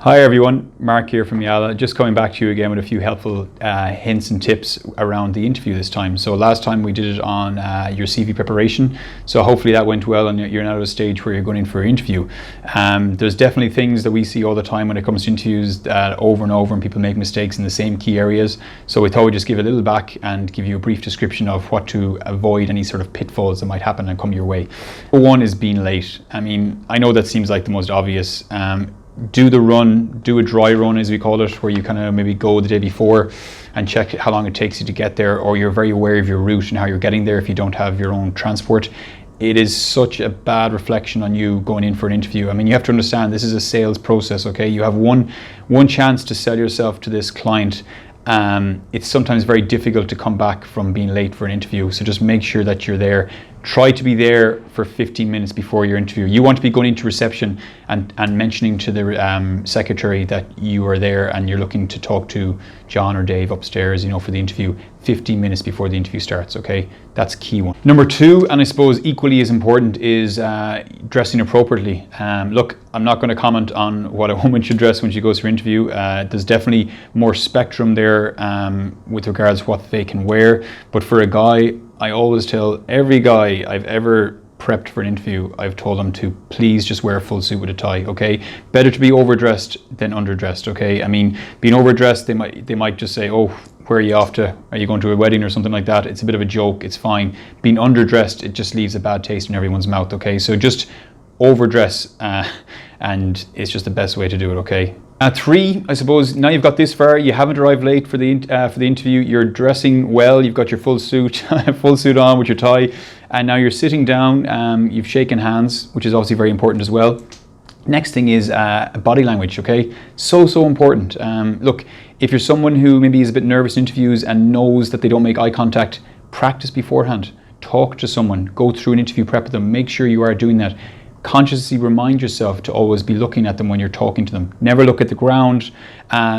Hi everyone, Mark here from Yala. Just coming back to you again with a few helpful hints and tips around the interview this time. So last time we did it on your CV preparation. So hopefully that went well and you're now at a stage where you're going in for an interview. There's definitely things that we see all the time when it comes to interviews over and over, and people make mistakes in the same key areas. So we thought we'd just give a little back and give you a brief description of what to avoid any sort of pitfalls that might happen and come your way. One is being late. I mean, I know that seems like the most obvious. Do the run, do a dry run as we call it, where you kind of maybe go the day before and check how long it takes you to get there, or you're very aware of your route and how you're getting there if you don't have your own transport. It is such a bad reflection on you going in for an interview. I mean, you have to understand this is a sales process, okay? You have one chance to sell yourself to this client. It's sometimes very difficult to come back from being late for an interview, so just make sure that you're there. Try to be there for 15 minutes before your interview. You want to be going into reception and mentioning to the secretary that you are there and you're looking to talk to John or Dave upstairs, for the interview 15 minutes before the interview starts, okay? That's key one. Number two, and I suppose equally as important, is dressing appropriately. Look, I'm not going to comment on what a woman should dress when she goes for an interview. There's definitely more spectrum there with regards to what they can wear. But for a guy, I always tell every guy I've ever prepped for an interview, I've told them to please just wear a full suit with a tie, okay? Better to be overdressed than underdressed, okay? I mean, being overdressed, they might just say, oh, where are you off to? Are you going to a wedding or something like that? It's a bit of a joke, it's fine. Being underdressed, it just leaves a bad taste in everyone's mouth, okay? So just overdress and it's just the best way to do it, okay? Three, I suppose, now you've got this far, you haven't arrived late for the interview, you're dressing well, you've got your full suit on with your tie, and now you're sitting down, you've shaken hands, which is obviously very important as well. Next thing is body language, okay? So important. Look, if you're someone who maybe is a bit nervous in interviews and knows that they don't make eye contact, practice beforehand. Talk to someone, go through an interview prep with them, make sure you are doing that. Consciously remind yourself to always be looking at them when you're talking to them. Never look at the ground.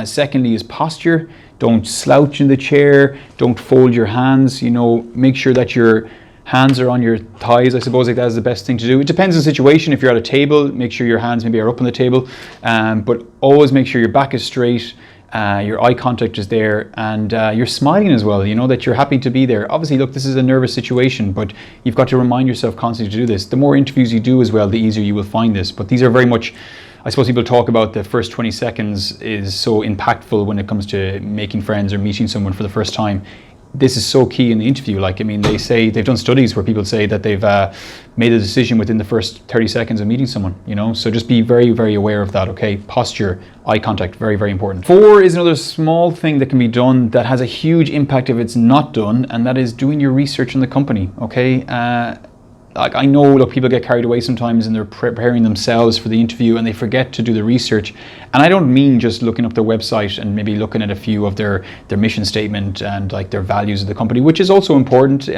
Secondly is posture. Don't slouch in the chair. Don't fold your hands. Make sure that your hands are on your thighs. I suppose that is the best thing to do. It depends on the situation. If you're at a table, make sure your hands maybe are up on the table. But always make sure your back is straight. Your eye contact is there, and you're smiling as well, that you're happy to be there. Obviously, look, this is a nervous situation, but you've got to remind yourself constantly to do this. The more interviews you do as well, the easier you will find this. But these are very much, I suppose people talk about the first 20 seconds is so impactful when it comes to making friends or meeting someone for the first time. This is so key in the interview. They say they've done studies where people say that they've made a decision within the first 30 seconds of meeting someone, So just be very, very aware of that, okay? Posture, eye contact, very, very important. Four is another small thing that can be done that has a huge impact if it's not done, and that is doing your research on the company, okay? I know, people get carried away sometimes and they're preparing themselves for the interview and they forget to do the research. And I don't mean just looking up their website and maybe looking at a few of their mission statement and their values of the company, which is also important.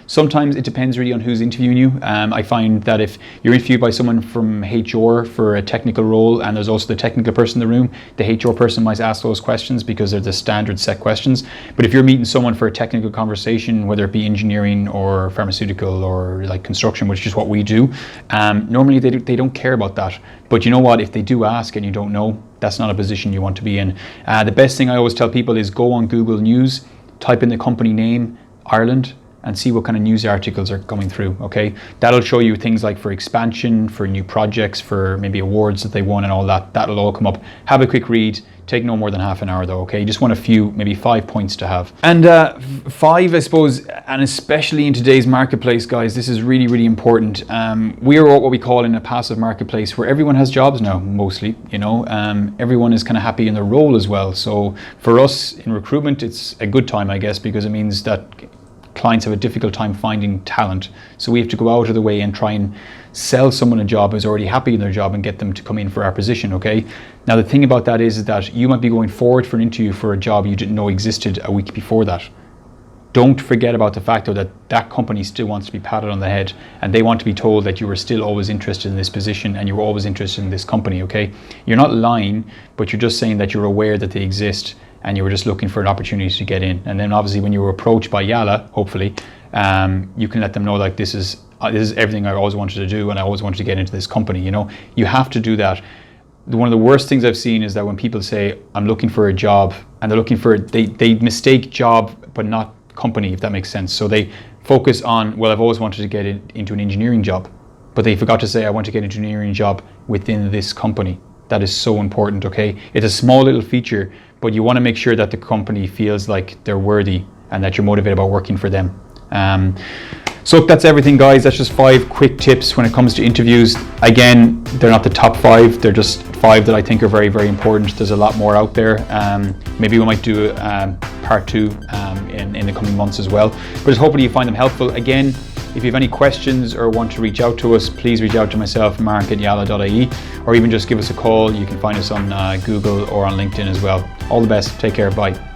Sometimes it depends really on who's interviewing you. I find that if you're interviewed by someone from HR for a technical role and there's also the technical person in the room, the HR person might ask those questions because they're the standard set questions. But if you're meeting someone for a technical conversation, whether it be engineering or pharmaceutical or construction, which is what we do, normally they don't care about that. But you know what, if they do ask and you don't know, that's not a position you want to be in. The best thing I always tell people is go on Google News, type in the company name, Ireland, and see what kind of news articles are coming through, okay? That'll show you things like for expansion, for new projects, for maybe awards that they won and all that. That'll all come up. Have a quick read. Take no more than half an hour though, okay? You just want a few, maybe 5 points to have. And five, I suppose, and especially in today's marketplace, guys, this is really, really important. We are what we call in a passive marketplace where everyone has jobs now, mostly, everyone is kind of happy in their role as well. So for us in recruitment, it's a good time, I guess, because it means that clients have a difficult time finding talent. So we have to go out of the way and try and sell someone a job who's already happy in their job and get them to come in for our position, okay? Now the thing about that is that you might be going forward for an interview for a job you didn't know existed a week before that. Don't forget about the fact though that company still wants to be patted on the head and they want to be told that you were still always interested in this position and you were always interested in this company, okay? You're not lying, but you're just saying that you're aware that they exist and you were just looking for an opportunity to get in. And then obviously when you were approached by Yala, hopefully, you can let them know this is everything I always wanted to do and I always wanted to get into this company, You have to do that. one of the worst things I've seen is that when people say, I'm looking for a job, and they mistake job but not company, if that makes sense. So they focus on, well, I've always wanted to get into an engineering job, but they forgot to say, I want to get into an engineering job within this company. That is so important, okay? It's a small little feature, but you want to make sure that the company feels like they're worthy and that you're motivated about working for them. So that's everything, guys. That's just 5 quick tips when it comes to interviews. Again, they're not the top 5. They're just 5 that I think are very, very important. There's a lot more out there. Maybe we might do part 2 in the coming months as well. But just hopefully you find them helpful. Again, if you have any questions or want to reach out to us, please reach out to myself, mark@yala.ie, or even just give us a call. You can find us on Google or on LinkedIn as well. All the best. Take care. Bye.